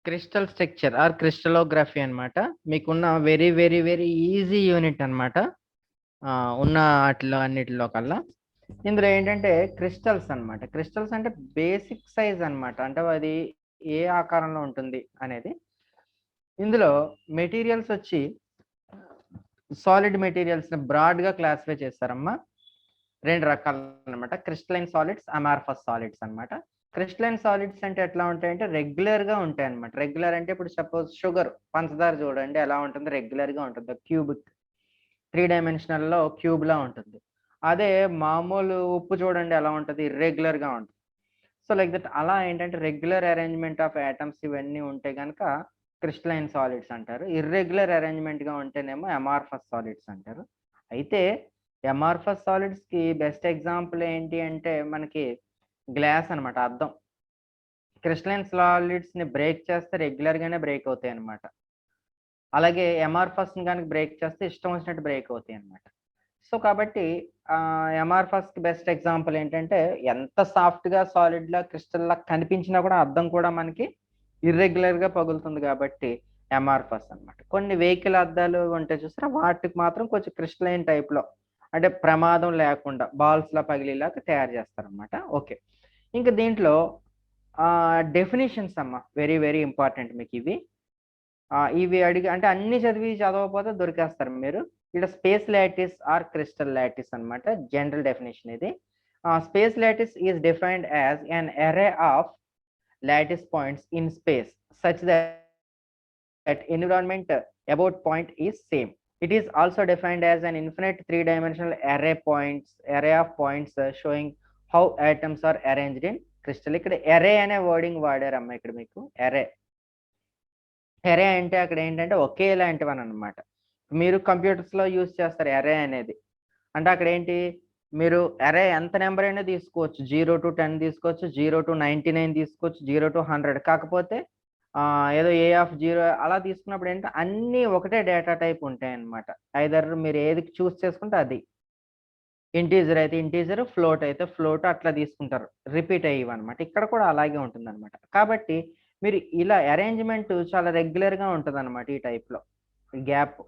Crystal structure are crystallography అన్నమాట. మీకున్న very, very, very easy unit అన్నమాట. ఉన్న ఆటిలో అన్నిటిలో కల్లా. ఇందులో ఏంటంటే క్రిస్టల్స్ అన్నమాట. క్రిస్టల్స్ అంటే బేసిక్ సైజ్ అన్నమాట. అంటే అది ఏ ఆకారంలో ఉంటుంది అనేది. ఇందులో మెటీరియల్స్ వచ్చి సాలిడ్ మెటీరియల్స్‌ని బ్రాడ్‌గా క్లాసిఫై చేస్తారమ్మా. 2 రకాలన్నమాట. క్రిస్టలైన్ సాలిడ్స్, అమార్ఫస్ సాలిడ్స్ అన్నమాట. క్రిస్టలైన్ సాలిడ్స్ అంటే ఎట్లా ఉంటాయంటే రెగ్యులర్‌గా ఉంటాయన్నమాట. రెగ్యులర్ అంటే ఇప్పుడు సపోజ్ షుగర్, పంచదార చూడండి ఎలా ఉంటుంది రెగ్యులర్‌గా ఉంటుంది. క్యూబిక్ 3 డైమెన్షనల్‌లో క్యూబ్‌లా ఉంటుంది. అదే మామూలు ఉప్పు చూడండి ఎలా ఉంటది ఇర్రెగ్యులర్‌గా ఉంటుంది. సో, లైక్ దట్ అలా ఏంటంటే రెగ్యులర్ అరేంజ్‌మెంట్ ఆఫ్ యాటమ్స్ ఇవన్నీ ఉంటే గనక క్రిస్టలైన్ సాలిడ్స్ అంటారు. ఇర్రెగ్యులర్ అరేంజ్‌మెంట్‌గా ఉంటేనేమో అమార్ఫస్ సాలిడ్స్ అంటారు. అయితే అమార్ఫస్ సాలిడ్స్‌కి బెస్ట్ ఎగ్జాంపుల్ ఏంటి అంటే మనకి గ్లాస్ అన్నమాట. అద్దం. క్రిస్టలైన్ సాలిడ్స్‌ని బ్రేక్ చేస్తే రెగ్యులర్‌గానే బ్రేక్ అవుతాయన్నమాట. అలాగే అమార్ఫస్‌ని గనుక బ్రేక్ చేస్తే ఇష్టం వచ్చినట్టు బ్రేక్ అవుతాయన్నమాట. సో, కాబట్టి అమార్ఫస్‌కి బెస్ట్ ఎగ్జాంపుల్ ఏంటంటే ఎంత సాఫ్ట్‌గా, సాలిడ్‌లా, క్రిస్టల్‌లా కనిపించినా కూడా అద్దం కూడా మనకి ఇర్రెగ్యులర్‌గా పగులుతుంది కాబట్టి అమార్ఫస్ అన్నమాట. కొన్ని వెహికల్ అద్దాలు ఉంటాయి చూసారా? వాటికి మాత్రం కొంచెం క్రిస్టలైన్ టైప్‌లో అంటే ప్రమాదం లేకుండా బాల్స్‌లా పగిలేలాగా తయారు చేస్తారన్నమాట. ఓకే. ఇంక దీంట్లో డెఫినిషన్స్ అమ్మ. వెరీ, వెరీ ఇంపార్టెంట్ మీకివి. ఇవి అడిగి అంటే అన్ని చదవకపోతే దొరికేస్తారు మీరు. ఇక్కడ space lattice or crystal lattice అన్నమాట. జనరల్ డెఫినిషన్ ఇది. Space lattice is defined as an array of lattice points in space such that environment about point is same. It is also defined as an infinite three-dimensional array of points showing how atoms are arranged in crystal. ఇక్కడ array అనే wording వాడారమ్మా ఇక్కడ మీకు array అంటే అక్కడ ఏంటంటే ఒకేలాంటివని అన్నమాట. మీరు కంప్యూటర్స్‌లో use చేస్తారు array అనేది. అంటే అక్కడ ఏంటి మీరు అరే ఎంత నెంబర్ అయినా తీసుకోవచ్చు. 0-10 తీసుకోవచ్చు. 0-99 తీసుకోవచ్చు. 0-100 కాకపోతే ఏదో ఏ ఆఫ్ 0 అలా తీసుకున్నప్పుడు ఏంటంటే అన్నీ ఒకటే డేటా టైప్ ఉంటాయన్నమాట. ఐదర్ మీరు ఏది చూస్ చేసుకుంటే అది. ఇంటీజర్ అయితే ఇంటీజర్, ఫ్లోట్ అయితే ఫ్లోట్ అట్లా తీసుకుంటారు. రిపీట్ అయ్యేవన్నమాట. ఇక్కడ కూడా అలాగే ఉంటుందన్నమాట. కాబట్టి మీరు ఇలా అరేంజ్‌మెంట్ చాలా రెగ్యులర్‌గా ఉంటదన్నమాట ఈ టైప్‌లో. గ్యాప్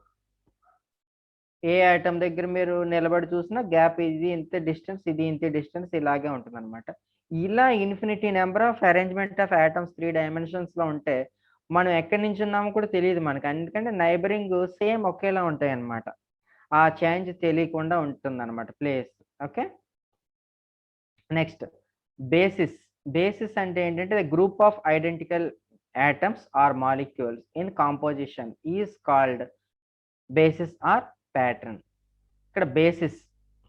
ఏ ఐటెమ్ దగ్గర మీరు నిలబడి చూసినా గ్యాప్ ఇది ఇంతే డిస్టెన్స్, ఇది ఇంతే డిస్టెన్స్ ఇలాగే ఉంటుందన్నమాట. ఇలా infinity number of arrangement of atoms 3 డైమెన్షన్స్‌లో ఉంటే, మనం ఎక్కడి నుంచి ఉన్నామో కూడా తెలీదు మనకు. ఎందుకంటే నైబరింగ్ సేమ్ ఒకేలా ఉంటాయన్నమాట. ఆ చేంజ్ తెలియకుండా ఉంటుందన్నమాట place. Okay. Next basis. Basis అంటే ఏంటంటే group of identical atoms or molecules in composition is called basis or pattern. ఇక్కడ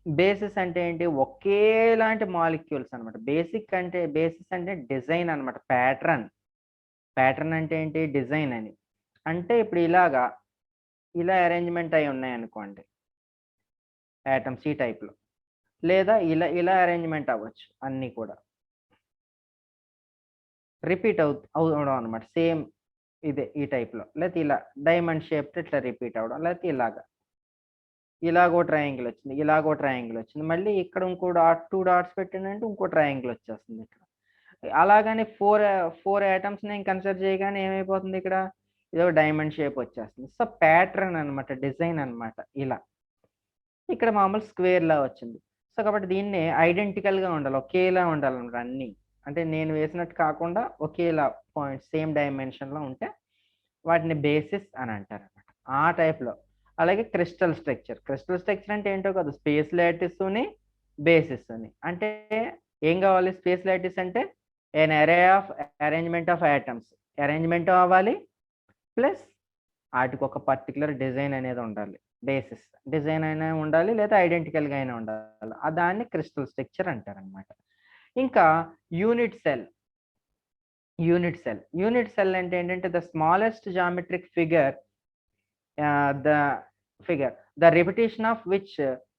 బేసిస్ అంటే ఏంటి ఒకేలాంటి మాలిక్యూల్స్ అన్నమాట. బేసిస్ అంటే డిజైన్ అన్నమాట. ప్యాటర్న్ అంటే ఏంటి డిజైన్ అని. అంటే ఇప్పుడు ఇలా అరేంజ్‌మెంట్ అయి ఉన్నాయనుకోండి ఆటమ్స్ ఈ టైప్‌లో. లేదా ఇలా అరేంజ్‌మెంట్ అవ్వచ్చు అన్నీ కూడా. రిపీట్ అవ్వడం అన్నమాట. సేమ్ ఇదే ఈ టైప్‌లో. లేతే ఇలా డైమండ్ షేప్‌తో ఇట్లా రిపీట్ అవ్వడం. లేతే ఇలాగో ట్రయాంగిల్ వచ్చింది. ఇలాగో ట్రయాంగిల్ వచ్చింది. మళ్ళీ ఇక్కడ ఇంకో 2 డాట్స్ పెట్టానంటే ఇంకో ట్రయాంగిల్ వచ్చేస్తుంది ఇక్కడ. అలాగని 4 ఆటమ్స్ నేను కన్సిడర్ చేయగానే ఏమైపోతుంది ఇక్కడ? ఇదో డైమండ్ షేప్ వచ్చేస్తుంది. సో, ప్యాటర్న్ అన్నమాట. డిజైన్ అన్నమాట ఇలా. ఇక్కడ మామూలు స్క్వేర్‌లా వచ్చింది. సో, కాబట్టి దీన్ని ఐడెంటికల్‌గా ఉండాలి. ఒకేలా ఉండాలన్నమాట అన్నీ. అంటే నేను వేసినట్టు కాకుండా ఒకేలా పాయింట్స్ సేమ్ డైమెన్షన్‌లో ఉంటే వాటిని బేసిస్ అని అంటారన్నమాట. ఆ టైప్‌లో. అలాగే క్రిస్టల్ స్ట్రక్చర్ అంటే ఏంటో కాదు. స్పేస్ లాటిస్‌ని, బేసిస్‌ని. అంటే ఏం కావాలి స్పేస్ లాటిస్ అంటే an array of arrangement of atoms. Arrangement అవ్వాలి. ప్లస్ ఆటికి ఒక పర్టిక్యులర్ డిజైన్ అనేది ఉండాలి. బేసిస్. డిజైన్ అయినా ఉండాలి లేదా ఐడెంటికల్‌గా అయినా ఉండాలి. దాన్ని క్రిస్టల్ స్ట్రక్చర్ అంటారన్నమాట. ఇంకా యూనిట్ సెల్ అంటే ఏంటంటే the smallest geometric figure the repetition of which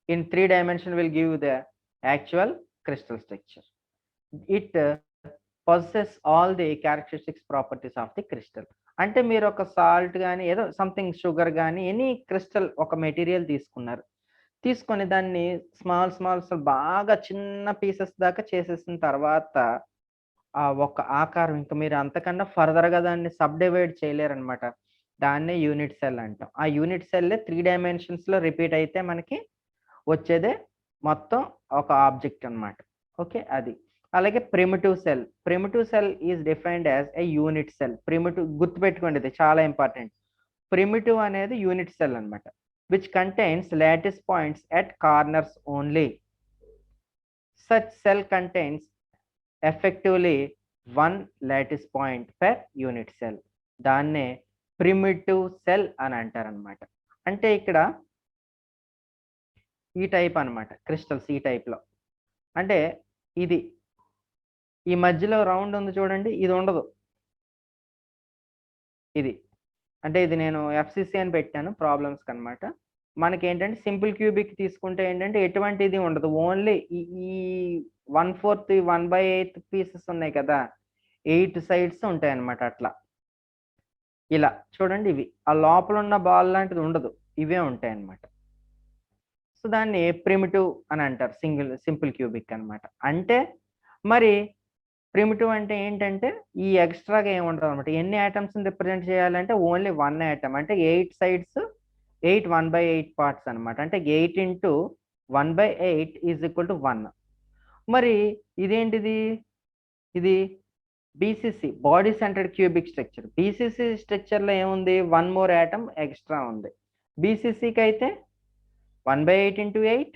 in 3 dimension will give the actual crystal structure. It possesses all the characteristics properties of the crystal. అంటే మీరు ఒక సాల్ట్ గాని ఏదో సంథింగ్ షుగర్ గాని any crystal ఒక material తీసుకున్నారు. తీసుకొని దాన్ని స్మాల్ బాగా చిన్న పీసెస్ దాకా చేసేసిన తర్వాత ఒక ఆకారం ఇంకా మీరు అంతకన్నా ఫర్దర్‌గా దాన్ని సబ్ డివైడ్ చేయలేరనమాట. దాన్నే యూనిట్ సెల్ అంటాం. ఆ యూనిట్ సెల్లే 3 డైమెన్షన్స్‌లో రిపీట్ అయితే మనకి వచ్చేదే మొత్తం ఒక ఆబ్జెక్ట్ అన్నమాట. ఓకే. అది. అలాగే primitive cell. Primitive cell is defined as a unit cell. Primitive గుర్తుపెట్టుకోండి ఇది చాలా ఇంపార్టెంట్. ప్రిమిటివ్ అనేది యూనిట్ సెల్ అన్నమాట. Which contains lattice points at corners only. Such cell contains effectively 1 lattice point per unit cell. దాన్నే primitive cell అని అంటారన్నమాట. అంటే ఇక్కడ ఈ టైప్ అన్నమాట. క్రిస్టల్స్ ఈ టైప్‌లో. అంటే ఇది. ఈ మధ్యలో రౌండ్ ఉంది చూడండి. ఇది ఉండదు. ఇది. అంటే ఇది నేను ఎఫ్‌సిసి అని పెట్టాను ప్రాబ్లమ్స్‌కనమాట. మనకేంటంటే సింపుల్ క్యూబిక్ తీసుకుంటే ఏంటంటే ఎటువంటిది ఉండదు. ఓన్లీ ఈ 1/4, 1/8 పీసెస్ ఉన్నాయి కదా! 8 సైడ్స్ ఉంటాయన్నమాట అట్లా. ఇలా చూడండి ఇవి. ఆ లోపలున్న బాల్ లాంటిది ఉండదు. ఇవే ఉంటాయన్నమాట. సో, దాన్ని ప్రిమిటివ్ అని అంటారు. సింపుల్ క్యూబిక్ అన్నమాట. అంటే మరి ప్రిమిటివ్ అంటే ఏంటంటే, ఈ ఎక్స్‌ట్రా‌గా ఏమి ఉండదనమాట. ఎన్ని ఆటమ్స్‌ని రిప్రజెంట్ చేయాలంటే ఓన్లీ 1 ఆటమ్. అంటే 8 సైడ్స్, 8 1/8 పార్ట్స్ అనమాట. అంటే 8 ఇంటూ 1/8 ఈజ్ ఈక్వల్ టు 1. మరి ఇదేంటిది? ఇది BCC body centred cubic structure. BCC స్ట్రక్చర్‌లో ఏముంది? 1 మోర్ ఆటమ్ ఎక్స్‌ట్రా ఉంది. బీసీసీకి అయితే 1/8 ఇంటూ 8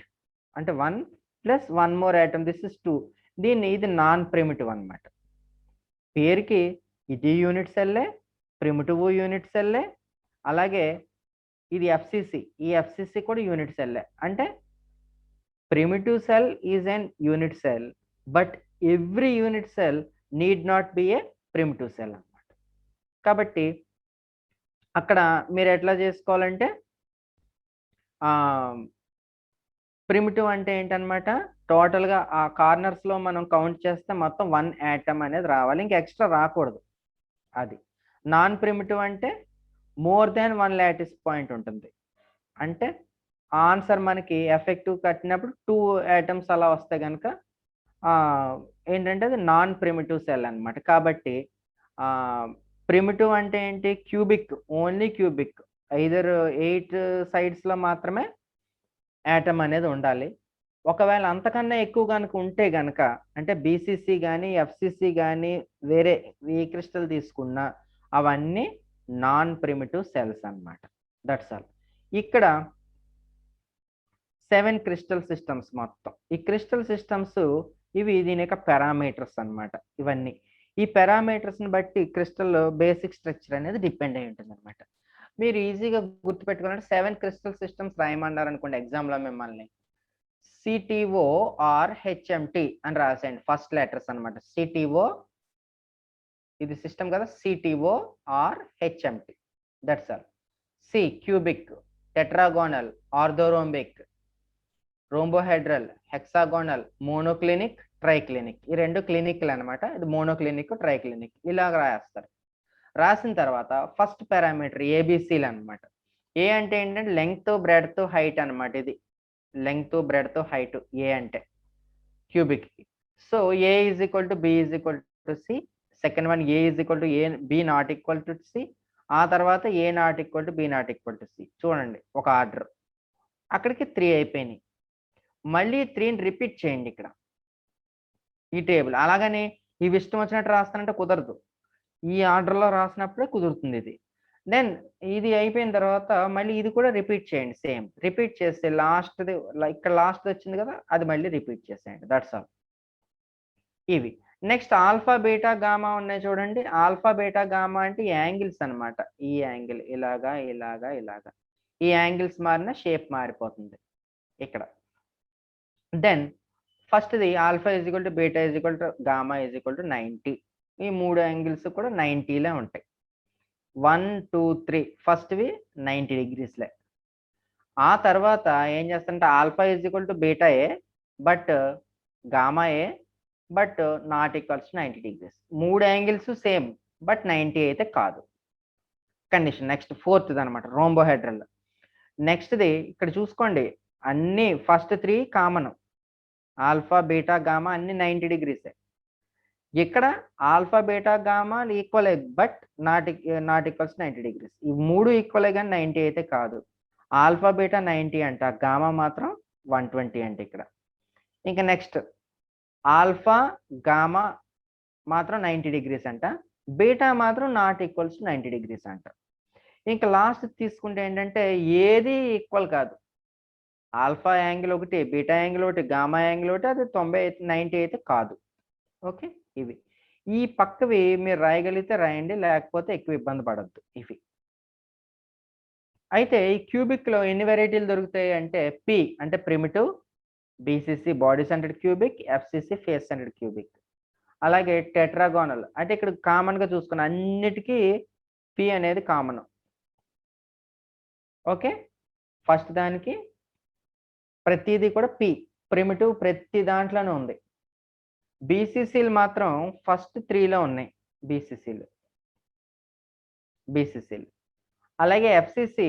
అంటే 1 plus 1 more atom this is 2. ఇది నాన్ ప్రిమిటివ్ అన్నమాట. పేరుకి ఇది యూనిట్ సెల్లే, ప్రిమిటివ్ యూనిట్ సెల్లే, అలాగే ఇది ఎఫ్‌సిసి. ఈ ఎఫ్‌సిసి కూడా యూనిట్ సెల్లే. అంటే primitive cell is an unit cell. But every unit cell need not be a primitive cell అన్నమాట. కాబట్టి అక్కడ మీరు ఎట్లా చేసుకోవాలంటే ఆహ్, ప్రిమిటివ్ అంటే ఏంటన్నమాట? టోటల్‌గా ఆ కార్నర్స్‌లో మనం కౌంట్ చేస్తే మొత్తం 1 ఆటమ్ అనేది రావాలి. ఇంక ఎక్స్‌ట్రా రాకూడదు. అది. నాన్ ప్రిమిటివ్ అంటే మోర్ దాన్ 1 లాటిస్ పాయింట్ ఉంటుంది. అంటే ఆన్సర్ మనకి ఎఫెక్టివ్ కట్టినప్పుడు 2 ఆటమ్స్ అలా వస్తే గనక ఏంటంటే అది నాన్ ప్రిమిటివ్ సెల్ అన్నమాట. కాబట్టి ప్రిమిటివ్ అంటే ఏంటి? క్యూబిక్. Only cubic. ఐదర్ 8 సైడ్స్‌లో మాత్రమే ఆటమ్ అనేది ఉండాలి. ఒకవేళ అంతకన్నా ఎక్కువ గనుక ఉంటే గనక అంటే బీసీసీ గాని, ఎఫ్‌సిసి గాని వేరే ఏ క్రిస్టల్ తీసుకున్నా అవన్నీ నాన్ ప్రిమిటివ్ సెల్స్ అన్నమాట. That's all. ఇక్కడ 7 క్రిస్టల్ సిస్టమ్స్ మొత్తం. ఈ క్రిస్టల్ సిస్టమ్స్ ఇవి దీని యొక్క పారామీటర్స్ అన్నమాట ఇవన్నీ. ఈ పారామీటర్స్‌ని బట్టి క్రిస్టల్ బేసిక్ స్ట్రక్చర్ అనేది డిపెండ్ అయ్యి ఉంటుందన్నమాట. మీరు ఈజీగా గుర్తుపెట్టుకోవాలంటే 7 క్రిస్టల్ సిస్టమ్స్ రాయమన్నారనుకోండి ఎగ్జామ్‌లో మిమ్మల్ని. సిటీఓ ఆర్ హెచ్ఎంటీ అని రాసేయండి. ఫస్ట్ లెటర్స్ అన్నమాట. సిటీఓ ఇది సిస్టమ్ కదా! CTO or HMT. That's all. C cubic, tetragonal, orthorhombic, rhombohedral, hexagonal, monoclinic, triclinic. ఈ 2 క్లినిక్‌లన్నమాట. ఇది మోనోక్లినిక్, ట్రైక్లినిక్ ఇలాగ రాస్తారు. రాసిన తర్వాత ఫస్ట్ పారామీటర్ ఏబీసీలన్నమాట. ఏ అంటే ఏంటంటే లెంగ్త్, బ్రెడ్త్, హైట్ అన్నమాట ఇది. లెంగ్త్, బ్రెడ్త్, హైట్ ఏ అంటే క్యూబిక్‌కి. So, A is equal to B is equal to C. Second one A is equal to A, B not equal to C. ఆ తర్వాత A not equal to B not equal to C. చూడండి ఒక order. అక్కడికి 3 అయిపోయినాయి. మళ్ళీ 3ని repeat చేయండి ఇక్కడ. ఈ టేబుల్. అలాగని ఇవి ఇష్టం వచ్చినట్టు రాస్తానంటే కుదరదు. ఈ ఆర్డర్‌లో రాసినప్పుడే కుదురుతుంది ఇది. దెన్ ఇది అయిపోయిన తర్వాత మళ్ళీ ఇది కూడా రిపీట్ చేయండి సేమ్. రిపీట్ చేస్తే లాస్ట్‌ది ఇక్కడ లాస్ట్‌ది వచ్చింది కదా! అది మళ్ళీ రిపీట్ చేసేయండి. That's all. ఇవి. నెక్స్ట్ ఆల్ఫా, బీటా, గామా ఉన్నాయి చూడండి. ఆల్ఫా, బీటా, గామా అంటే యాంగిల్స్ అన్నమాట. ఈ యాంగిల్ ఇలాగా, ఇలాగా, ఇలాగా. ఈ యాంగిల్స్ మారినా షేప్ మారిపోతుంది ఇక్కడ. దెన్ ఫస్ట్‌ది alpha is equal to beta is equal to gamma is equal to 90. ఈ 3 యాంగిల్స్ కూడా 90లే ఉంటాయి. 1, 2, 3 ఫస్ట్‌వి 90 డిగ్రీస్‌లే. ఆ తర్వాత ఏం చేస్తారంటే ఆల్ఫా ఈజ్ ఈక్వల్ టు బీటాయే బట్ గామాయే but not equals to 90 degrees. 3 angles same but 90 అయితే కాదు. కండిషన్. నెక్స్ట్ ఫోర్త్‌దనమాట రోంబోహెడ్రల్. నెక్స్ట్‌ది ఇక్కడ చూసుకోండి. అన్నీ first 3 common. Alpha, beta, gamma అన్నీ 90 డిగ్రీసే. ఇక్కడ alpha beta gamma equal, but not equals 90 degrees. ఈ 3 ఈక్వల్ కానీ 90 అయితే కాదు. ఆల్ఫా బీటా 90 అంట, గామా మాత్రం 120 అంట ఇక్కడ. ఇంకా నెక్స్ట్ ఆల్ఫా గామా మాత్రం 90 డిగ్రీస్ అంట, బీటా మాత్రం నాట్ ఈక్వల్స్ 90 డిగ్రీస్ అంట. ఇంకా లాస్ట్ తీసుకుంటే ఏంటంటే ఏది ఈక్వల్ కాదు. ఆల్ఫా యాంగిల్ ఒకటి, బీటా యాంగిల్ ఒకటి, గామా యాంగిల్ ఒకటి, అది 90 అయితే కాదు. ఓకే, ఇవి ఈ పక్కవి మీరు రాయగలిగితే రాయండి, లేకపోతే ఎక్కువ ఇబ్బంది పడద్దు. ఇవి అయితే ఈ క్యూబిక్ లో ఎన్ని వెరైటీలు దొరుకుతాయి అంటే పి అంటే primitive, BCC body centred cubic, FCC face centred cubic, అలాగే టెట్రాగోనల్ అంటే ఇక్కడ కామన్ గా చూసుకున్న అన్నిటికీ పి అనేది కామన్. ఓకే, ఫస్ట్ దానికి ప్రతిదీ కూడా పి ప్రిమిటివ్ ప్రతి దాంట్లోనే ఉంది. బీసీసీలు మాత్రం ఫస్ట్ 3లో ఉన్నాయి బీసీసీలు. అలాగే ఎఫ్సిసి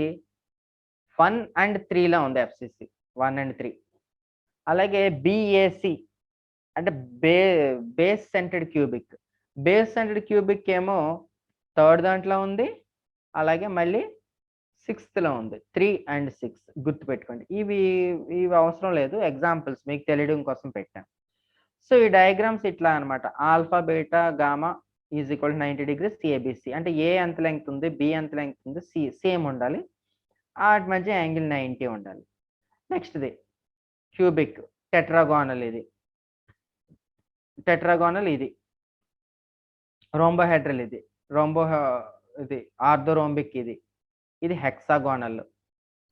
1 and 3లో ఉంది. FCC 1 and 3. అలాగే బిఏసి అంటే base centred cubic. Base centred cubic ఏమో థర్డ్ దాంట్లో ఉంది, అలాగే మళ్ళీ 6th లో ఉంది. 3 and 6 గుర్తుపెట్టుకోండి. ఇవి అవసరం లేదు, ఎగ్జాంపుల్స్ మీకు తెలియడం కోసం పెట్టాను. సో ఈ డయాగ్రామ్స్ ఇట్లా అనమాట. Alpha beta gamma is equal 90 degrees ABC అంటే ఏ ఎంత లెంగ్త్ ఉంది, బి ఎంత లెంగ్త్ ఉంది, సి సేమ్ ఉండాలి, వాటి మధ్య యాంగిల్ 90 ఉండాలి. నెక్స్ట్ది క్యూబిక్ టెట్రాగోనల్, ఇది రోంబోహెడ్రల్, ఇది ఆర్థోరోంబిక్, ఇది హెక్సాగోనల్.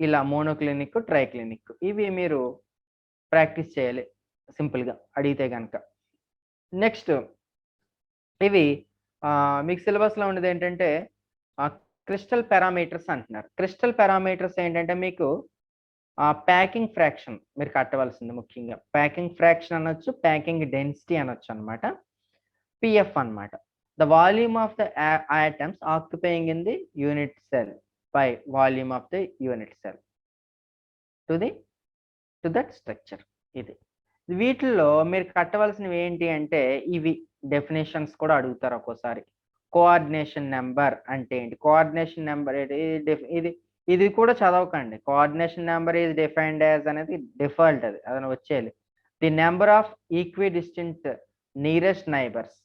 ఇలా మోనోక్లినిక్, ట్రైక్లినిక్. ఇవి మీరు ప్రాక్టీస్ చేయాలి సింపుల్గా అడిగితే కనుక. నెక్స్ట్ ఇవి మీకు సిలబస్లో ఉండేది ఏంటంటే క్రిస్టల్ పారామీటర్స్ అంటున్నారు. క్రిస్టల్ పారామీటర్స్ ఏంటంటే మీకు ప్యాకింగ్ ఫ్రాక్షన్ మీరు కట్టవలసింది. ముఖ్యంగా ప్యాకింగ్ ఫ్రాక్షన్ అనొచ్చు, ప్యాకింగ్ డెన్సిటీ అనొచ్చు అనమాట. పిఎఫ్ అనమాట. The volume of the atoms occupying in the unit cell by volume of the unit cell to that structure. ఇది వీటిల్లో మీరు కట్టవలసినవి ఏంటి అంటే ఇవి డెఫినేషన్స్ కూడా అడుగుతారు ఒక్కోసారి. కోఆర్డినేషన్ నెంబర్ అంటే ఏంటి, కోఆర్డినేషన్ నెంబర్ ఇది కూడా చదవకండి. Coordination number is defined as అనేది డిఫాల్ట్, అది వచ్చేయాలి. The number of equidistant nearest neighbours.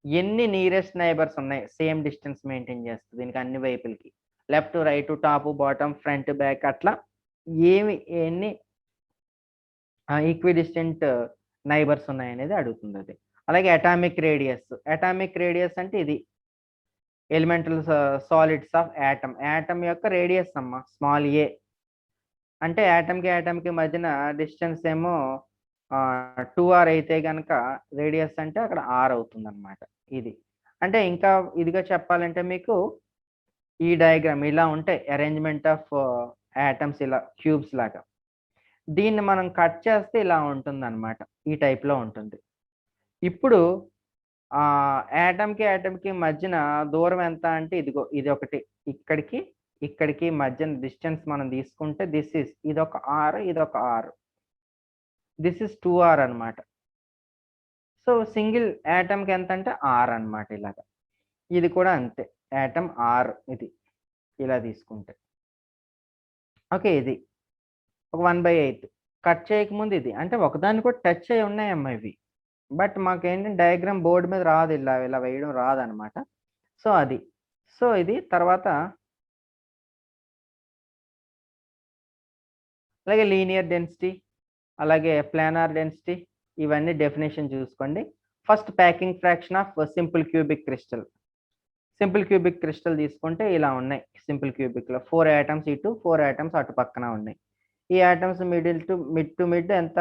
ఎన్ని నియరెస్ట్ నైబర్స్ ఉన్నాయి సేమ్ డిస్టెన్స్ మెయింటైన్ చేస్తుంది దీనికి అన్ని వైపులకి, left right top bottom front back, అట్లా ఎన్ని ఈక్విడిస్టెంట్ నైబర్స్ ఉన్నాయనేది అడుగుతుంది అది. అలాగే అటామిక్ రేడియస్ అంటే ఇది ఎలిమెంటల్ సాలిడ్స్ ఆఫ్ యాటమ్ యొక్క రేడియస్ అమ్మ, స్మాల్ ఏ. అంటే యాటమ్కి మధ్యన డిస్టెన్స్ ఏమో 2r అయితే కనుక రేడియస్ అంటే అక్కడ r అవుతుంది అనమాట. ఇది అంటే ఇంకా ఇదిగా చెప్పాలంటే మీకు ఈ డయాగ్రామ్ ఇలా ఉంటాయి, అరేంజ్మెంట్ ఆఫ్ యాటమ్స్ ఇలా క్యూబ్స్ లాగా. దీన్ని మనం కట్ చేస్తే ఇలా ఉంటుంది అనమాట, ఈ టైప్లో ఉంటుంది. ఇప్పుడు యాటమ్కి మధ్యన దూరం ఎంత అంటే ఇదిగో ఇది ఒకటి, ఇక్కడికి మధ్యన డిస్టెన్స్ మనం తీసుకుంటే ఇదొక r, ఇదొక r, దిస్ ఇస్ 2r అనమాట. సో సింగిల్ యాటమ్కి ఎంత అంటే r అనమాట. ఇలాగా ఇది కూడా అంతే, యాటమ్ r, ఇది ఇలా తీసుకుంటే. ఓకే, ఇది ఒక 1/8 కట్ చేయకముందు ఇది అంటే ఒకదాన్ని కూడా టచ్ అయి ఉన్నాయమ్మా ఇవి. బట్ మాకేంటంటే డయాగ్రామ్ బోర్డు మీద రాదు, ఇలా వేయడం రాదనమాట. సో ఇది తర్వాత అలాగే లీనియర్ డెన్సిటీ, అలాగే ప్లానార్ డెన్సిటీ, ఇవన్నీ డెఫినేషన్ చూసుకోండి. First packing fraction of simple cubic crystal తీసుకుంటే ఇలా ఉన్నాయి. సింపుల్ క్యూబిక్లో 4 యాటమ్స్ ఇటు, 4 యాటమ్స్ అటు పక్కన ఉన్నాయి. ఈ యాటమ్స్ మిడ్ టు మిడ్ ఎంత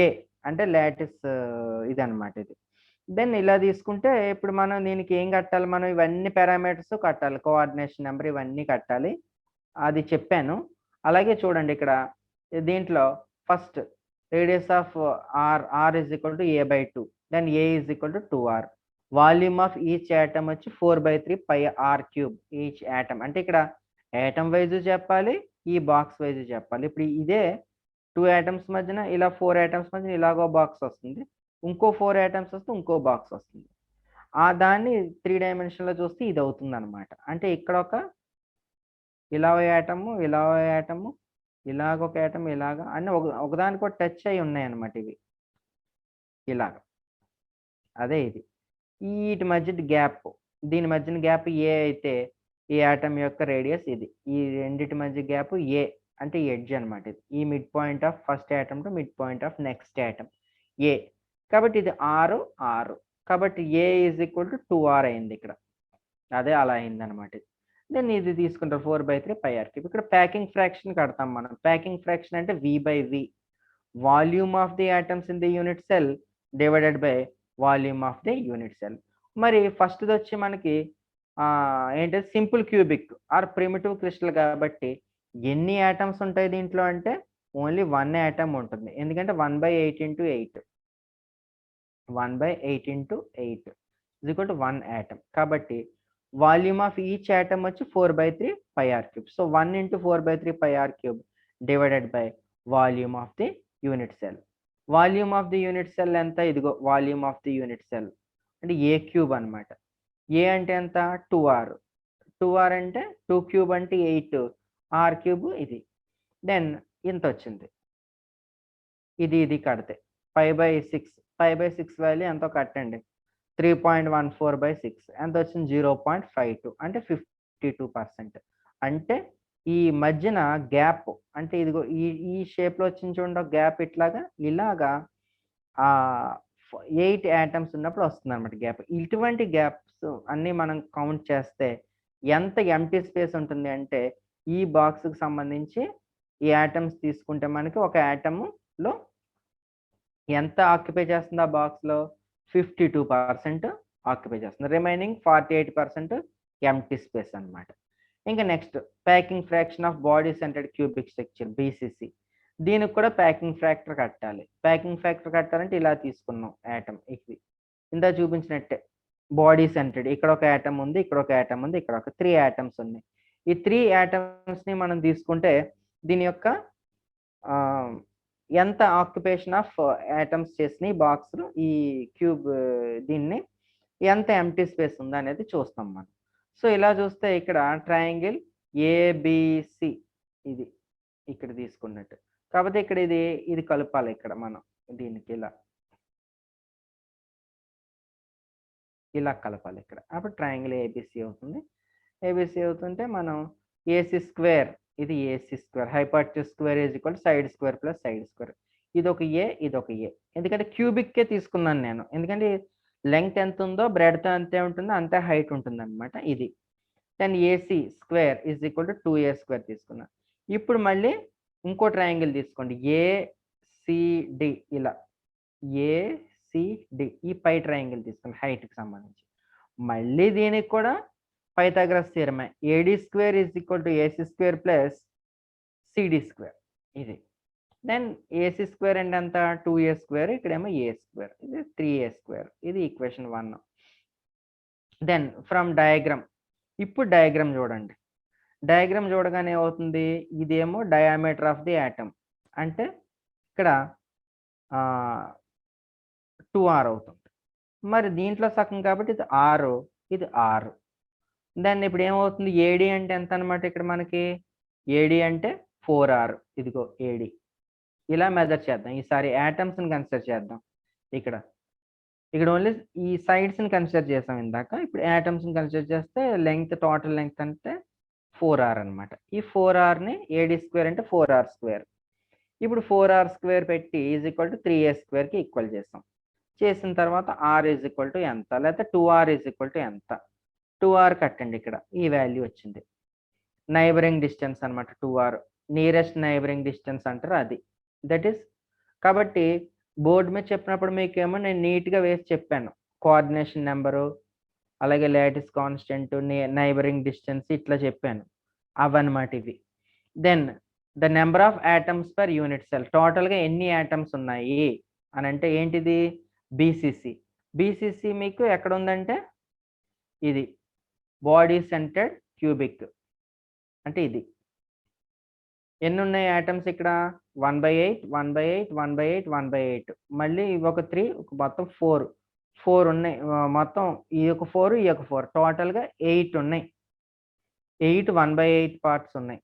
ఏ అంటే లాటిస్ ఇది అనమాట. ఇది దెన్ ఇలా తీసుకుంటే ఇప్పుడు మనం దీనికి ఏం కట్టాలి, మనం ఇవన్నీ పారామీటర్స్ కట్టాలి, కోఆర్డినేషన్ నెంబర్ ఇవన్నీ కట్టాలి, అది చెప్పాను. అలాగే చూడండి ఇక్కడ దీంట్లో first radius of r is equal to a/2, then a is equal to 2r. Volume of each atom వచ్చి 4/3 πr³ ఈచ్ యాటమ్. అంటే ఇక్కడ యాటమ్ వైజ్ చెప్పాలి, ఈ బాక్స్ వైజ్ చెప్పాలి. ఇప్పుడు ఇదే 2 యాటమ్స్ మధ్యన ఇలా 4 యాటమ్స్ మధ్యన ఇలాగో బాక్స్ వస్తుంది, ఇంకో 4 ఐటమ్స్ వస్తే ఇంకో బాక్స్ వస్తుంది. ఆ దాన్ని 3 డైమెన్షన్‌లో చూస్తే ఇది అవుతుందన్నమాట. అంటే ఇక్కడ ఇలా ఓ యాటము, ఇలా ఓ యాటము, ఇలాగొక యాటమ్, ఇలాగ అన్నీ ఒకదానికొకటి టచ్ అయ్యి ఉన్నాయన్నమాట ఇవి. ఇలాగ. అదే ఇది. ఈటి మధ్యది గ్యాప్. దీని మధ్యన గ్యాప్ ఏ అయితే, ఈ యాటమ్ యొక్క రేడియస్ ఇది. ఈ రెండిటి మధ్య గ్యాప్ ఏ. అంటే ఎడ్జ్ అన్నమాట ఇది. ఈ mid point of first atom to mid point of next atom A. కాబట్టి ఇది 6. కాబట్టి ఏ ఈజ్ ఈక్వల్ టు 2r అయింది ఇక్కడ. అదే అలా అయిందన్నమాట ఇది. దెన్ ఇది తీసుకుంటారు 4/3 πr3. ఇక్కడ ప్యాకింగ్ ఫ్రాక్షన్ కడతాం మనం. ప్యాకింగ్ ఫ్రాక్షన్ అంటే V/V. Volume of the atoms in the unit cell divided by volume of the unit cell. మరి ఫస్ట్‌ది వచ్చి మనకి ఏంటది simple cubic or primitive crystal కాబట్టి ఎన్ని ఆటమ్స్ ఉంటాయి దీంట్లో అంటే ఓన్లీ 1 ఆటమ్ ఉంటుంది. ఎందుకంటే 1/8 × 8. 1/8 × 8 ఈజ్ ఈక్వల్ టు 1 ఆటమ్. కాబట్టి వాల్యూమ్ ఆఫ్ ఈచ్ ఆటమ్ వచ్చి 4/3 πr3. So 1 × 4/3 πr3 divided by volume of the unit cell. Volume of the unit cell ఎంత? ఇదిగో volume of the unit cell అంటే A³ అన్నమాట. ఏ అంటే ఎంత? 2r. 2r అంటే 2³ అంటే 8. r³ ఇది. దెన్ ఇంత వచ్చింది. ఇది కడితే 5/6. 5/6 వాల్యూ ఎంతో కట్టండి. 3.14/6 ఎంత వచ్చింది? 0.52 అంటే 52%. అంటే ఈ మధ్యన గ్యాప్ అంటే ఇదిగో ఈ షేప్‌లో వచ్చింది చూడండి ఒక గ్యాప్ ఇలాగా 8 ఆటమ్స్ ఉన్నప్పుడు వస్తుందన్నమాట గ్యాప్. ఇటువంటి గ్యాప్స్ అన్నీ మనం కౌంట్ చేస్తే ఎంత ఎంప్టీ స్పేస్ ఉంటుంది అంటే ఈ బాక్స్‌కి సంబంధించి ఈ ఆటమ్స్ తీసుకుంటే మనకి ఒక ఆటమ్‌లో ఎంత ఆక్యుపై చేస్తుంది ఆ బాక్స్‌లో? 52% ఆక్యుపై చేస్తుంది. రిమైనింగ్ 48% ఎంప్టీ స్పేస్ అన్నమాట. ఇంకా next packing fraction of body centred cubic structure BCC. దీనికి కూడా ప్యాకింగ్ ఫ్యాక్టర్ కట్టాలి. ప్యాకింగ్ ఫ్యాక్టర్ కట్టాలంటే ఇలా తీసుకున్నాం యాటమ్ ఇది. ఇందా చూపించినట్టే బాడీ సెంటర్డ్ ఇక్కడ ఒక యాటమ్ ఉంది, ఇక్కడ ఒక యాటమ్ ఉంది, ఇక్కడ ఒక 3 యాటమ్స్ ఉన్నాయి. ఈ 3 యాటమ్స్‌ని మనం తీసుకుంటే దీని యొక్క ఎంత ఆక్యుపేషన్ ఆఫ్ యాటమ్స్ చేసినాయి బాక్స్‌లో ఈ క్యూబ్ దీన్ని ఎంత ఎంప్టీ స్పేస్ ఉందనేది చూస్తాం మనం. సో ఇలా చూస్తే ఇక్కడ ట్రయాంగిల్ ABC ఇది ఇక్కడ తీసుకున్నట్టు. కాకపోతే ఇక్కడ ఇది కలపాలి ఇక్కడ మనం దీనికి ఇలా కలపాలి ఇక్కడ. అప్పుడు ట్రయాంగిల్ ABC అవుతుంది. ABC అవుతుంటే మనం AC² ఇది AC². హైపాటెన్యూస్ square is equal to side square plus side square. ఇదొక ఏ. ఎందుకంటే క్యూబిక్కే తీసుకున్నాను నేను. ఎందుకంటే లెంగ్త్ ఎంత ఉందో బ్రెడ్త్ అంతే ఉంటుందో అంతే హైట్ ఉంటుందన్నమాట ఇది. Then AC² is equal to 2A² తీసుకున్నాను. ఇప్పుడు మళ్ళీ ఇంకో ట్రయాంగిల్ తీసుకోండి. ACD ఇలా. ACD ఈ పై ట్రయాంగిల్ తీసుకోండి హైట్‌కి సంబంధించి. మళ్ళీ దీనికి కూడా పైథాగరస్ థియరమే. AD² is equal to AC² plus CD² ఇది. దెన్ AC² అంటే ఎంత? 2A². ఇక్కడేమో A². ఇది 3A². ఇది ఈక్వేషన్ 1. Then from diagram. ఇప్పుడు డయాగ్రామ్ చూడండి. డయాగ్రామ్ చూడగానే ఏమవుతుంది? ఇదేమో డయామీటర్ ఆఫ్ ది ఆటమ్. అంటే ఇక్కడ 2r అవుతుంది. మరి దీంట్లో సగం కాబట్టి ఇది 6, ఇది 6. దెన్ ఇప్పుడు ఏమవుతుంది? AD అంటే ఎంత అనమాట ఇక్కడ మనకి? AD అంటే 4r. ఇదిగో AD. ఇలా మెజర్ చేద్దాం. ఈసారి ఆటమ్స్‌ని కన్సిడర్ చేద్దాం. ఇక్కడ ఓన్లీ ఈ సైడ్స్‌ని కన్సిడర్ చేసాం ఇందాక. ఇప్పుడు ఆటమ్స్‌ని కన్సిడర్ చేస్తే టోటల్ లెంగ్త్ అంటే 4r అన్నమాట. ఈ 4rని AD² అంటే 4r². ఇప్పుడు 4r² పెట్టి ఈజ్ ఈక్వల్ టు 3A²కి ఈక్వల్ చేసాం. చేసిన తర్వాత r ఈజ్ ఈక్వల్ టు ఎంత? లేకపోతే 2r ఈజ్ ఈక్వల్ టు ఎంత? 2r కట్టండి ఇక్కడ. ఈ వాల్యూ వచ్చింది. నైబరింగ్ డిస్టెన్స్ అన్నమాట 2r. నియరెస్ట్ నైబరింగ్ డిస్టెన్స్ అంటారు అది. దట్ ఈస్ కాబట్టి బోర్డ్ మీద చెప్పినప్పుడు మీకేమో నేను నీట్‌గా వేసి చెప్పాను. కోఆర్డినేషన్ నెంబరు, అలాగే లాటిస్ కాన్స్టెంట్, నైబరింగ్ డిస్టెన్స్ ఇట్లా చెప్పాను. అవన్నమాట ఇవి. Then the number of atoms per unit cell. టోటల్‌గా ఎన్ని ఆటమ్స్ ఉన్నాయి అని అంటే ఏంటిది? BCC మీకు ఎక్కడ ఉందంటే ఇది బాడీ సెంటర్డ్ క్యూబిక్ అంటే ఇది. ఎన్ని ఉన్నాయి ఆటమ్స్ ఇక్కడ? 1/8 1/8 1/8 1/8 మళ్ళీ ఒక 3 మొత్తం 4 ఉన్నాయి. మొత్తం ఈ యొక్క 4 ఈ యొక్క 4 టోటల్‌గా 8 ఉన్నాయి. 8 1/8 పార్ట్స్ ఉన్నాయి.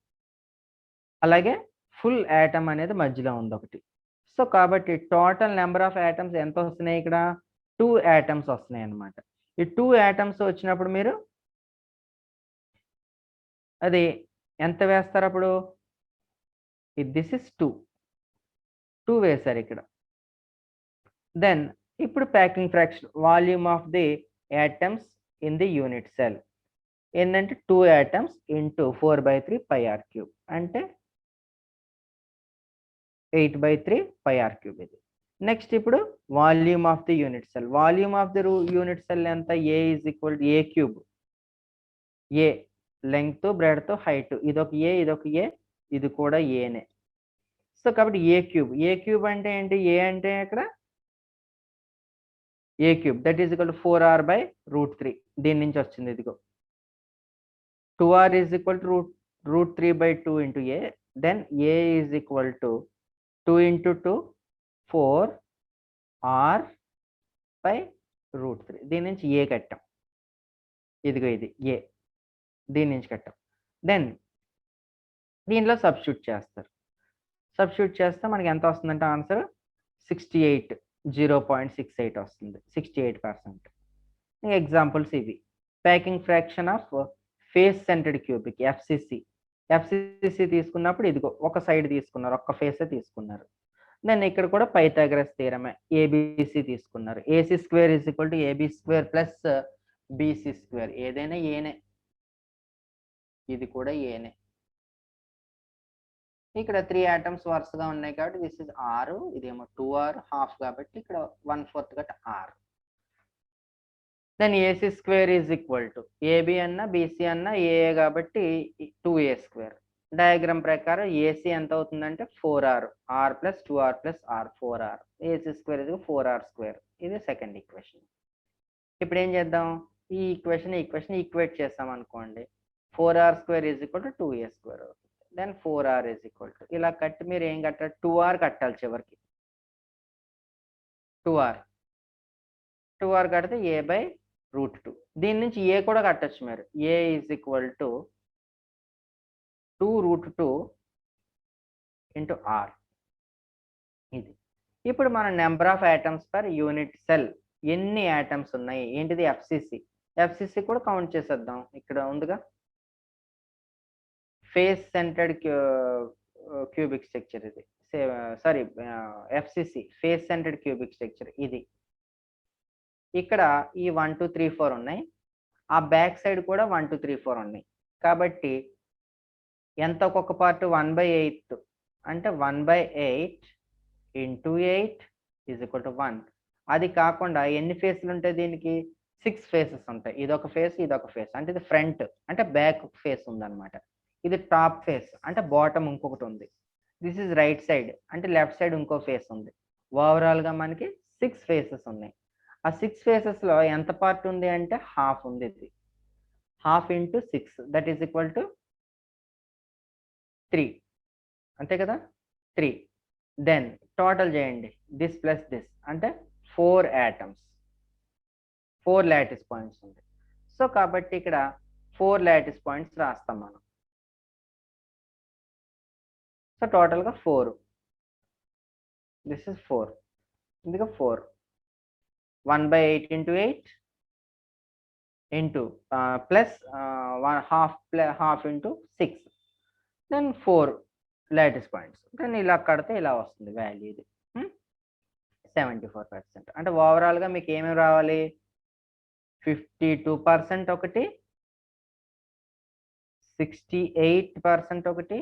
అలాగే ఫుల్ యాటమ్ అనేది మధ్యలో ఉంది ఒకటి. సో, కాబట్టి టోటల్ నంబర్ ఆఫ్ యాటమ్స్ ఎంత వస్తున్నాయి ఇక్కడ? 2 యాటమ్స్ వస్తున్నాయి అన్నమాట. ఈ 2 యాటమ్స్ వచ్చినప్పుడు మీరు అది ఎంత వేస్తారు అప్పుడు? దిస్ ఇస్ 2 వేశారు ఇక్కడ. దెన్ ఇప్పుడు packing fraction volume of the atoms in the unit cell ఏంటంటే 2 atoms into 4/3 pi r cube అంటే 8/3 పై ఆర్ క్యూబ్ ఇది. నెక్స్ట్ ఇప్పుడు volume of the unit cell. Volume of the unit cell ఎంత? A is equal to A cube. A length breadth height ఇదొక A ఇదొక ఏ ఇది కూడా ఏనే. సో కాబట్టి ఏ క్యూబ్. ఏ క్యూబ్ అంటే ఏంటి? ఏ అంటే ఇక్కడ A cube that is equal to 4r/√3 దీని నుంచి వచ్చింది ఇదిగో. 2r is equal to √3/2 into A. Then A is equal to 2 into 2 4r/√3 దీని నుంచి ఏ కట్టాం. ఇదిగో ఇది ఏ దీని నుంచి కట్టాం. దెన్ దీనిలో సబ్స్టిట్యూట్ చేస్తారు. సబ్స్టిట్యూట్ చేస్తే మనకి ఎంత వస్తుందంటే ఆన్సర్ 68 0.68 వస్తుంది. 68%. ఎగ్జాంపుల్స్ ఇవి. Packing fraction of face centred cubic FCC తీసుకున్నప్పుడు ఇదిగో ఒక సైడ్ తీసుకున్నారు, ఒక్క ఫేసే తీసుకున్నారు. దెన్ ఇక్కడ కూడా పైథాగరస్ థియరమే ఏబిసి తీసుకున్నారు. AC square is equal to AB square plus BC square ఏదైనా ఏనే, ఇది కూడా ఏనే. ఇక్కడ 3 ఆటమ్స్ వరుసగా ఉన్నాయి కాబట్టి దిస్ ఇస్ ఆర్, ఇదేమో 2r హాఫ్ కాబట్టి ఇక్కడ 1/4 గట్ R. Then AC square is equal to AB అన్న బీసీ అన్న ఏఏ కాబట్టి 2a స్క్వేర్. డయాగ్రామ్ ప్రకారం ఏసీ ఎంత అవుతుందంటే 4r, r plus 2r plus r 4r. AC square ఇది 4r స్క్వేర్. ఇది సెకండ్ ఈక్వేషన్. ఇప్పుడు ఏం చేద్దాం? ఈ ఈక్వేషన్ ఈక్వేట్ చేస్తాం అనుకోండి. 4r square is equal to 2a square అవుతుంది. Then 4r is equal to ఇలా కట్టి మీరు ఏం కట్టాలి? 2r కట్టాలి చివరికి. 2r కడితే a/√2. దీని నుంచి ఏ కూడా కట్టచ్చు మీరు. A is equal to 2√2 into r. ఇది. ఇప్పుడు మన number of atoms per unit cell ఎన్ని యాటమ్స్ ఉన్నాయి ఏంటిది? ఎఫ్సిసి కూడా కౌంట్ చేసేద్దాం. ఇక్కడ ఉందిగా ఫేస్ సెంటర్డ్ క్యూబిక్ స్ట్రక్చర్ ఇది. Sorry FCC face centred cubic structure ఇది. ఇక్కడ ఈ 1 2 3 4 ఉన్నాయి. ఆ బ్యాక్ సైడ్ కూడా 1 2 3 4 ఉన్నాయి. కాబట్టి ఎంత ఒక్కొక్క పార్ట్? 1/8 అంటే 1/8 ఇంటూ 8 ఈజ్ ఈక్వల్ టు 1. అది కాకుండా ఎన్ని ఫేస్లు ఉంటాయి దీనికి? 6 ఫేసెస్ ఉంటాయి. ఇదొక ఫేస్ ఇదొక ఫేస్ అంటే ఇది ఫ్రంట్ అంటే బ్యాక్ ఫేస్ ఉందన్నమాట. ఇది టాప్ ఫేస్ అంటే బాటమ్ ఇంకొకటి ఉంది. దిస్ ఈజ్ రైట్ సైడ్ అంటే లెఫ్ట్ సైడ్ ఇంకో ఫేస్ ఉంది. ఓవరాల్గా మనకి 6 ఫేసెస్ ఉన్నాయి. ఆ 6 ఫేసెస్లో ఎంత పార్ట్ ఉంది అంటే హాఫ్ ఉంది. ఇది half into 6 that is equal to 3 అంతే కదా? 3. దెన్ టోటల్ చేయండి దిస్ ప్లస్ దిస్ అంటే 4 యాటమ్స్, 4 లాటిస్ పాయింట్స్ ఉంది. సో కాబట్టి ఇక్కడ 4 లాటిస్ పాయింట్స్ రాస్తాం మనం. సో టోటల్గా 4. This is 4. ఇందులో 4 1/8 into 8 into plus half into 6 then 4 lattice points. Then ఇలా కడితే ఇలా వస్తుంది వాల్యూ. ఇది 74%. అంటే ఓవరాల్గా మీకు ఏమేమి రావాలి? 52% ఒకటి, 68% ఒకటి,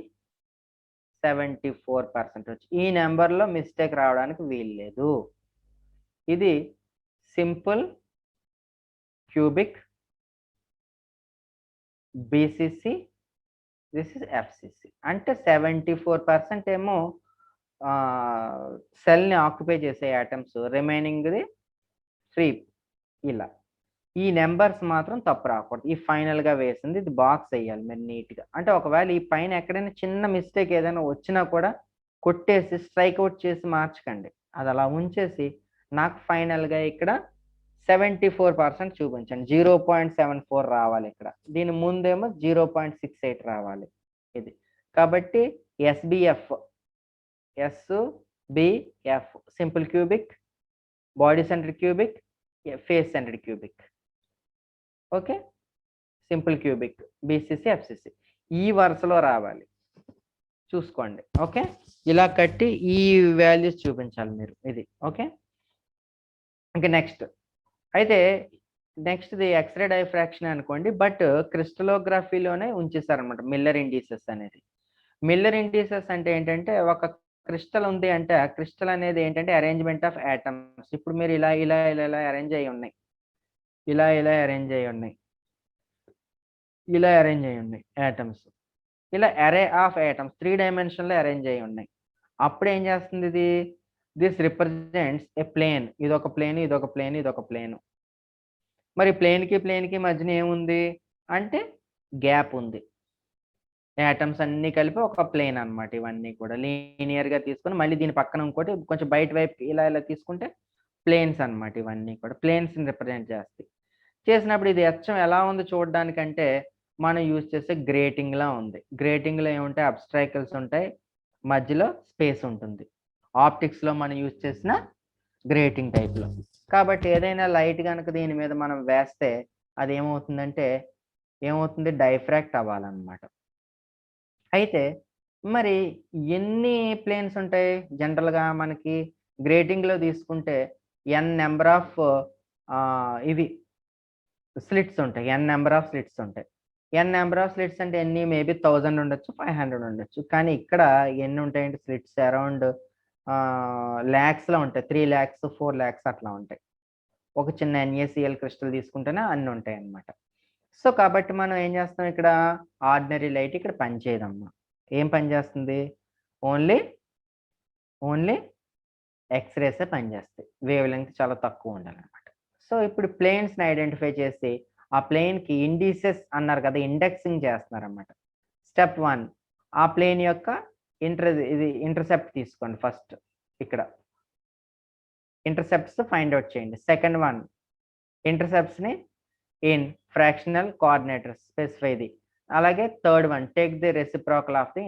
74% వచ్చి ఈ నెంబర్లో మిస్టేక్ రావడానికి వీల్లేదు. ఇది simple cubic BCC, this is FCC. అంటే 74% ఏమో సెల్ని ఆక్యుపై చేసే యాటమ్స్, రిమైనింగ్ది ఫ్రీ. ఇలా ఈ నెంబర్స్ మాత్రం తప్పు రాకూడదు. ఈ ఫైనల్గా వేసింది ఇది బాక్స్ వేయాలి మీరు నీట్గా. అంటే ఒకవేళ ఈ పైన ఎక్కడైనా చిన్న మిస్టేక్ ఏదైనా వచ్చినా కూడా కొట్టేసి స్ట్రైక్ అవుట్ చేసి మార్చకండి. అది అలా ఉంచేసి నాకు ఫైనల్‌గా ఇక్కడ 74% చూపించండి. 0.74 రావాలి ఇక్కడ. దీని ముందేమో 0.68 రావాలి. ఇది. కాబట్టి SBF, SBF simple cubic, body centred cubic, face centred cubic. Okay. Simple cubic, BCC, FCC ఈ వరుసలో రావాలి. చూసుకోండి. ఓకే. ఇలా కట్టి ఈ వాల్యూస్ చూపించాలి మీరు. ఇది. ఓకే. ఇంకా నెక్స్ట్. అయితే నెక్స్ట్‌ది ఎక్స్‌రే డైఫ్రాక్షన్ అనుకోండి. బట్ క్రిస్టలోగ్రఫీలోనే ఉంచేసారనమాట మిల్లర్ ఇండిసెస్ అనేది. మిల్లర్ ఇండిసెస్ అంటే ఏంటంటే ఒక క్రిస్టల్ ఉంది అంటే ఆ క్రిస్టల్ అనేది ఏంటంటే అరేంజ్‌మెంట్ ఆఫ్ యాటమ్స్. ఇప్పుడు మీరు ఇలా అరేంజ్ అయ్యి ఉన్నాయి. ఇలా అరేంజ్ అయ్యి ఉన్నాయి. ఇలా అరేంజ్ అయ్యి ఉన్నాయి యాటమ్స్. ఇలా అరే ఆఫ్ యాటమ్స్ 3 డైమెన్షన్‌లో అరేంజ్ అయ్యి ఉన్నాయి. అప్పుడు ఏం చేస్తుంది ఇది? This represents a plane. ఇదొక ప్లేన్, ఇదొక ప్లేన్, ఇదొక ప్లేన్. మరి ప్లేన్‌కి మధ్యన ఏముంది? అంటే గ్యాప్ ఉంది. యాటమ్స్ అన్నీ కలిపి ఒక ప్లేన్ అన్నమాట ఇవన్నీ కూడా. లీనియర్‌గా తీసుకొని మళ్ళీ దీని పక్కన ఇంకోటి కొంచెం బయట వైపుకి ఇలా తీసుకుంటే ప్లేన్స్ అన్నమాట ఇవన్నీ కూడా. ప్లేన్స్‌ని రిప్రజెంట్ చేస్తాయి. చేసినప్పుడు ఇది అచ్చం ఎలా ఉంది చూడడానికంటే మనం యూజ్ చేసే గ్రేటింగ్‌లా ఉంది. గ్రేటింగ్‌లో ఏముంటాయి? అబ్‌స్ట్రాకల్స్ ఉంటాయి. మధ్యలో స్పేస్ ఉంటుంది. ఆప్టిక్స్‌లో మనం యూజ్ చేసిన గ్రేటింగ్ టైప్‌లో. కాబట్టి ఏదైనా లైట్ గనక దీని మీద మనం వేస్తే అదేమవుతుందంటే ఏమవుతుంది? డైఫ్రాక్ట్ అవ్వాలన్నమాట. అయితే మరి ఎన్ని ప్లేన్స్ ఉంటాయి? జనరల్‌గా మనకి గ్రేటింగ్‌లో తీసుకుంటే ఎన్ నంబర్ ఆఫ్ ఇవి స్లిట్స్ ఉంటాయి. ఎన్ నంబర్ ఆఫ్ స్లిట్స్ ఉంటాయి. ఎన్ నంబర్ ఆఫ్ స్లిట్స్ అంటే ఎన్ని? మేబీ 1000 ఉండొచ్చు, 500 ఉండొచ్చు. కానీ ఇక్కడ ఎన్ని ఉంటాయంటే స్లిట్స్ అరౌండ్ లాక్స్‌లో ఉంటాయి. 3,00,000, 4,00,000 అట్లా ఉంటాయి. ఒక చిన్న ఎన్ఏసీఎల్ క్రిస్టల్ తీసుకుంటేనే అన్ని ఉంటాయన్నమాట. సో, కాబట్టి మనం ఏం చేస్తాం ఇక్కడ ఆర్డినరీ లైట్ ఇక్కడ పనిచేయదమ్మా. ఏం పని చేస్తుంది? ఓన్లీ, ఓన్లీ ఎక్స్ రేసే పనిచేస్తాయి. వేవ్ లెంగ్త్ చాలా తక్కువ ఉండాలన్నమాట. సో, ఇప్పుడు ప్లేన్స్‌ని ఐడెంటిఫై చేసి ఆ ప్లేన్‌కి ఇండిసెస్ అన్నారు కదా! ఇండెక్సింగ్ చేస్తున్నారన్నమాట. స్టెప్ 1 ఆ ప్లేన్ యొక్క ఇంటర్సెప్ట్ తీసుకోండి ఫస్ట్ ఇక్కడ. ఇంటర్సెప్ట్స్ ఫైండ్ ఔట్ చేయండి. సెకండ్ వన్ ఇంటర్సెప్ట్స్‌ని in fractional coordinators specify the. అలాగే third one take the reciprocal of the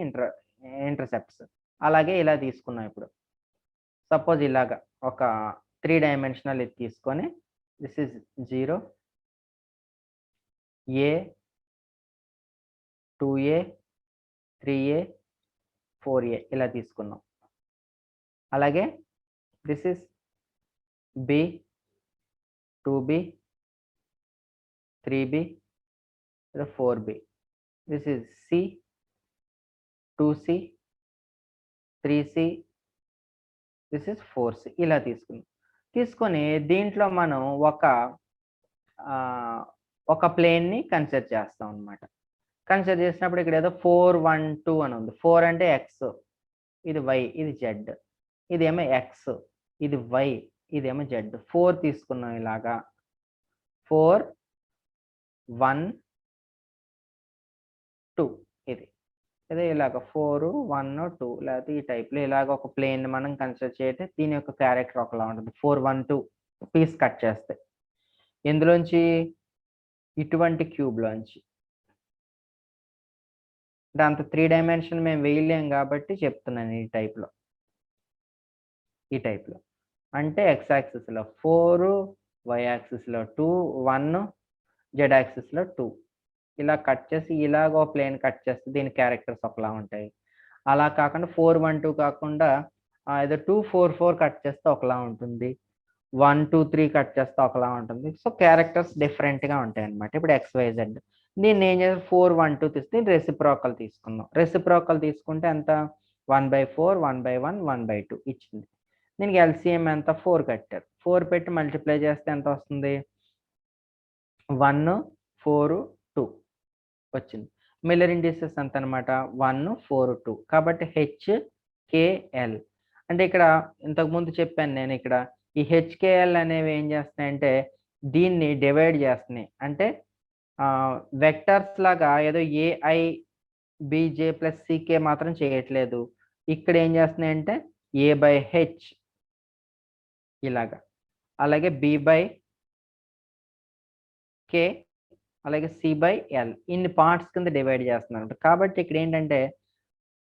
intercepts. అలాగే ఇలా తీసుకున్నాం ఇప్పుడు. సపోజ్ ఇలాగా ఒక 3 డైమెన్షనల్ ఇది తీసుకొని this is 0 A 2A 3A 4A ఇలా తీసుకున్నాం. అలాగే this is B 2B 3B 4B. This is C 2C 3C this is 4C ఇలా తీసుకున్నాం. తీసుకొని దీంట్లో మనం ఒక ప్లేన్‌ని కన్సిడర్ చేస్తాం అన్నమాట. కన్సిడర్ చేసినప్పుడు ఇక్కడ ఏదో 4, 1, 2 అని ఉంది. 4 అంటే ఎక్స్, ఇది వై, ఇది జెడ్. ఇదేమో ఎక్స్, ఇది వై, ఇదేమో జెడ్. 4 తీసుకున్నాం ఇలాగా. 4, 1, 2 ఇది. అదే ఇలాగ 4, 1, 2 లేకపోతే ఈ టైప్‌లో ఇలాగ ఒక ప్లేన్‌ని మనం కన్సిడర్ చేస్తే దీని యొక్క క్యారెక్టర్ ఒకలా ఉంటుంది. 4, 1, 2 పీస్ కట్ చేస్తే. ఎందులోంచి? ఇటువంటి క్యూబ్‌లోంచి. అంటే అంత 3 డైమెన్షన్ మేము వేయలేం కాబట్టి చెప్తున్నాను ఈ టైప్‌లో. ఈ టైప్‌లో. అంటే ఎక్స్ యాక్సిస్‌లో 4, వై యాక్సిస్‌లో 2, 1, జెడ్ యాక్సిస్‌లో 2 ఇలా కట్ చేసి ఇలాగ ఓ ప్లేన్ కట్ చేస్తే దీని క్యారెక్టర్స్ ఒకలా ఉంటాయి. అలా కాకుండా 4, 1, 2 కాకుండా ఏదో 2, 4, 4 కట్ చేస్తే ఒకలా ఉంటుంది. 1, 2, 3 కట్ చేస్తే ఒకలా ఉంటుంది. సో, క్యారెక్టర్స్ డిఫరెంట్‌గా ఉంటాయన్నమాట. ఇప్పుడు ఎక్స్, వై, జెడ్. దీన్ని ఏం చేసాం 4, 1, 2 తీస్తే రెసిప్రోకల్ తీసుకున్నాం. రెసిప్రోకల్ తీసుకుంటే ఎంత? 1/4, 1/1, 1/2 ఇచ్చింది. దీనికి ఎల్‌సీఎం ఎంత? 4 కట్టారు. 4 పెట్టి మల్టిప్లై చేస్తే ఎంత వస్తుంది? 1, 4, 2 వచ్చింది. Miller indices ఎంతనమాట? 1, 4, 2 కాబట్టి హెచ్‌కేఎల్. అంటే ఇక్కడ ఇంతకుముందు చెప్పాను నేనిక్కడ. ఈ హెచ్‌కేఎల్ అనేవి ఏం చేస్తున్నాయంటే దీన్ని డివైడ్ చేస్తున్నాయి. అంటే వెక్టర్స్ లాగా ఏదో ఏఐ, బీజే ప్లస్ సీకే మాత్రం చేయట్లేదు. ఇక్కడ ఏం చేస్తున్నాయంటే A/H ఇలాగా, అలాగే B/K, అలాగే C/L ఇన్ని పార్ట్స్ కింద డివైడ్ చేస్తున్నారు. కాబట్టి ఇక్కడ ఏంటంటే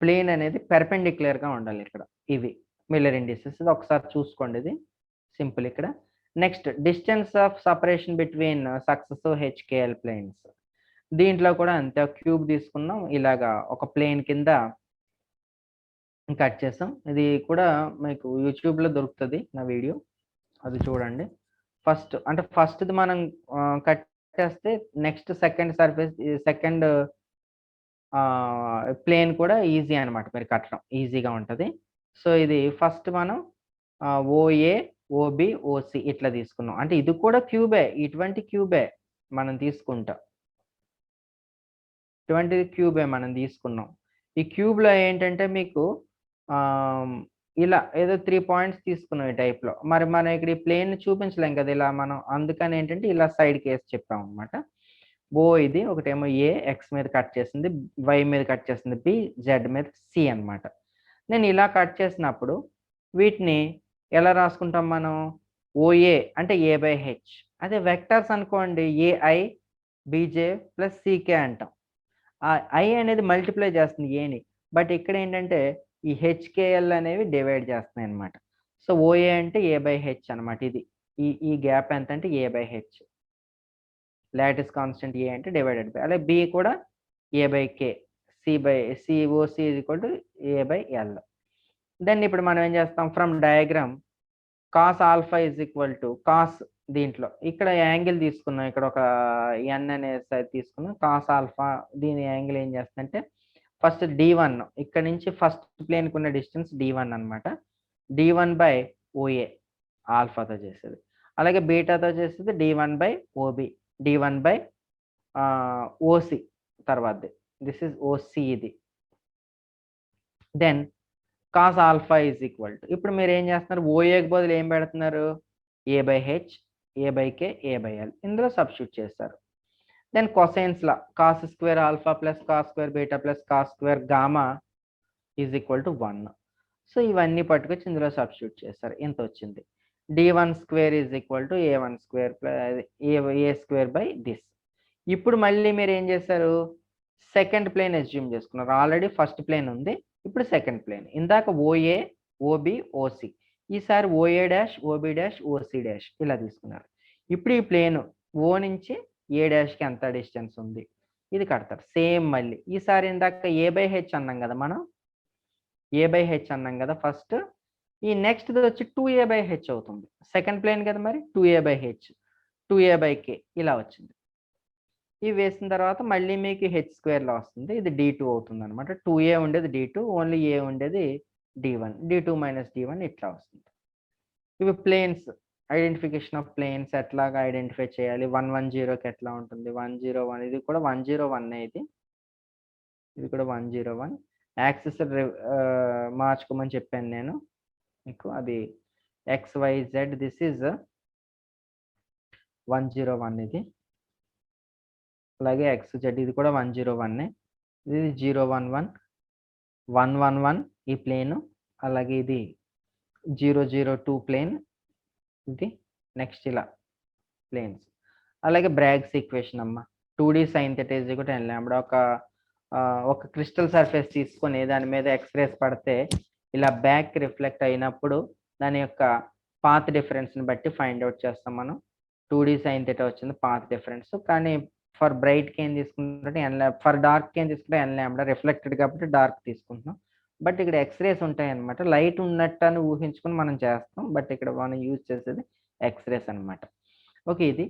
ప్లేన్ అనేది పెర్పెండిక్యులర్ గా ఉండాలి. ఇక్కడ ఇవి మిల్లర్ ఇండిసెస్. ఇది ఒకసారి చూసుకోండి, ఇది సింపుల్. ఇక్కడ next distance of separation between successive HKL planes. దీంట్లో కూడా అంతే, క్యూబ్ తీసుకున్నాం, ఇలాగా ఒక ప్లేన్ కింద కట్ చేసాం. ఇది కూడా మీకు యూట్యూబ్ లో దొరుకుతుంది నా వీడియో, అది చూడండి. ఫస్ట్ది మనం కట్ చేస్తే నెక్స్ట్ సెకండ్ ప్లేన్ కూడా ఈజీ అనమాట, మీరు కట్టడం ఈజీగా ఉంటుంది. సో ఇది ఫస్ట్ మనం OA, OB, OC ఇట్లా తీసుకున్నాం. అంటే ఇది కూడా క్యూబే, ఇటువంటి క్యూబే మనం తీసుకుంటాం, ఇటువంటిది క్యూబే మనం తీసుకున్నాం. ఈ క్యూబ్ లో ఏంటంటే మీకు ఇలా ఏదో 3 పాయింట్స్ తీసుకున్నాం ఈ టైప్ లో. మరి మనం ఇక్కడ ఈ ప్లేన్ చూపించలేం కదా ఇలా మనం, అందుకని ఏంటంటే ఇలా సైడ్ కేసు చెప్పాం అనమాట. ఇది ఒకటేమో A X మీద కట్ చేసింది, Y మీద కట్ చేసింది B, Z మీద C అన్నమాట. నేను ఇలా కట్ చేసినప్పుడు వీటిని ఎలా రాసుకుంటాం మనం? OA అంటే A/H. అదే వెక్టర్స్ అనుకోండి, AI BJ ప్లస్ CK అంటాం. ఆ I అనేది మల్టిప్లై చేస్తుంది Aని, బట్ ఇక్కడ ఏంటంటే ఈ HKL అనేవి డివైడ్ చేస్తున్నాయి అనమాట. సో OA అంటే A/H అనమాట. ఇది ఈ గ్యాప్ ఎంత అంటే A/H. లాటిస్ కాన్స్టెంట్ A అంటే డివైడెడ్ బై, అలాగే B కూడా A/K, COC is equal to A/L. Then ఇప్పుడు మనం ఏం చేస్తాం, from diagram cos alpha is equal to cos, దీంట్లో ఇక్కడ యాంగిల్ తీసుకున్నాం, ఇక్కడ ఒక N అనే సైడ్ తీసుకున్నాం. కాస్ ఆల్ఫా దీని యాంగిల్ ఏం చేస్తుందంటే ఫస్ట్ D1, ఇక్కడ నుంచి ఫస్ట్ ప్లేన్కి ఉన్న డిస్టెన్స్ D1 అనమాట. D1/OA ఆల్ఫాతో చేసేది, అలాగే బీటాతో చేసేది D1/OB, D1/OC తర్వాతది. దిస్ ఇస్ OC ఇది. Then cos alpha is equal to, ఇప్పుడు మీరు ఏం చేస్తున్నారు, OAకి బదులు ఏం పెడుతున్నారు, A/H, A/K, A/L ఇందులో సబ్స్టిట్యూట్ చేస్తారు. Then cosines law cos square alpha plus cos square beta plus cos square gamma is equal to 1. So ఇవన్నీ పట్టుకొచ్చి ఇందులో సబ్స్టిట్యూట్ చేస్తారు, ఇంత వచ్చింది. D1 square is equal to A1 square plus A square by this. ఇప్పుడు మళ్ళీ మీరు ఏం చేశారు, సెకండ్ ప్లేన్ అజ్యూమ్ చేసుకున్నారు. ఆల్రెడీ ఫస్ట్ ప్లేన్ ఉంది, ఇప్పుడు సెకండ్ ప్లేన్. ఇందాక OA, OB, OC, ఈసారి OA dash, OB dash, OC dash ఇలా తీసుకున్నారు. ఇప్పుడు ఈ ప్లేన్ O నుంచి A డాష్కి ఎంత డిస్టెన్స్ ఉంది ఇది కడతారు. సేమ్ మళ్ళీ ఈసారి ఇందాక A/H అన్నాం కదా, మనం A/H అన్నాం కదా ఫస్ట్. ఈ నెక్స్ట్ వచ్చి 2A/H అవుతుంది, సెకండ్ ప్లేన్ కదా, మరి 2A/H, 2A/K ఇలా వచ్చింది. ఇవి వేసిన తర్వాత మళ్ళీ మీకు H² లో వస్తుంది, ఇది D2 అవుతుంది అనమాట. 2A ఉండేది D2, ఓన్లీ A ఉండేది D1, D2 మైనస్ D1 ఇట్లా వస్తుంది. ఇవి ప్లేన్స్, ఐడెంటిఫికేషన్ ఆఫ్ ప్లేన్స్ ఎట్లాగా ఐడెంటిఫై చేయాలి. 110కి ఎట్లా ఉంటుంది, 101, ఇది కూడా 101, ఇది కూడా 101. యాక్సిస్ మార్చుకోమని చెప్పాను నేను మీకు, అది XYZ, దిస్ ఈజ్ 101 ఇది, అలాగే XZ ఇది కూడా 101, ఇది 011, 111 ఈ ప్లేన్, అలాగే ఇది 002 ప్లేన్ ఇది. నెక్స్ట్ ఇలా ప్లేన్స్, అలాగే బ్రాగ్స్ ఈక్వేషన్ అమ్మ, 2D sin θ = tan λ. ఒక క్రిస్టల్ సర్ఫేస్ తీసుకొని దాని మీద ఎక్స్రేస్ పడితే ఇలా బ్యాక్ రిఫ్లెక్ట్ అయినప్పుడు దాని యొక్క పాత్ డిఫరెన్స్ని బట్టి ఫైండ్ అవుట్ చేస్తాం మనం. 2D sin θ వచ్చింది పాత్ డిఫరెన్స్. కానీ ఫర్ బ్రైట్కి ఏం తీసుకుంటే ఫర్ డార్క్కి ఏం తీసుకుంటే n λ, రిఫ్లెక్టెడ్ కాబట్టి డార్క్ తీసుకుంటున్నాం. బట్ ఇక్కడ ఎక్స్రేస్ ఉంటాయి అనమాట, లైట్ ఉన్నట్టు అని ఊహించుకుని మనం చేస్తాం, బట్ ఇక్కడ మనం యూజ్ చేసేది ఎక్స్రేస్ అనమాట. ఓకే, ఇది